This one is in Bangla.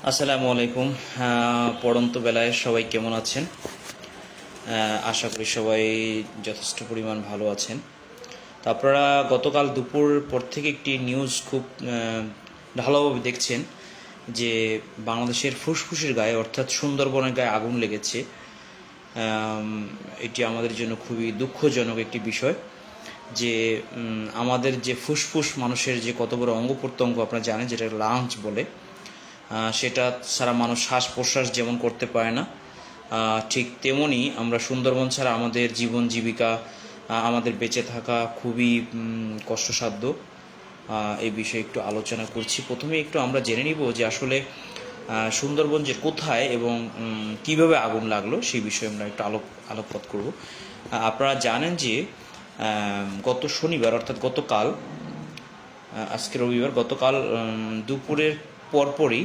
আসসালামু আলাইকুম। পড়ন্ত বেলায় সবাই কেমন আছেন? আশা করি সবাই যথেষ্ট পরিমাণ ভালো আছেন। তো আপনারা গতকাল দুপুর পর থেকে একটি নিউজ খুব ঢালাওভাবে দেখছেন যে বাংলাদেশের ফুসফুসের গায়ে অর্থাৎ সুন্দরবনের গায়ে আগুন লেগেছে। এটি আমাদের জন্য খুবই দুঃখজনক একটি বিষয় যে আমাদের যে ফুসফুস মানুষের যে কত বড় অঙ্গ প্রত্যঙ্গ আপনারা জানেন, যেটা লাংস বলে, সেটা ছাড়া মানুষ শ্বাস প্রশ্বাস যেমন করতে পারে না, ঠিক তেমনি আমরা সুন্দরবন ছাড়া আমাদের জীবন জীবিকা, আমাদের বেঁচে থাকা খুবই কষ্টসাধ্য। এই বিষয়ে একটু আলোচনা করছি। প্রথমে একটু আমরা জেনে নিব যে আসলে সুন্দরবন যে কোথায় এবং কিভাবে আগুন লাগলো সেই বিষয়ে আমরা একটু আলোকপাত করব। আপনারা জানেন যে গত শনিবার অর্থাৎ গতকাল, আজকে রবিবার, গতকাল দুপুরের পরপরই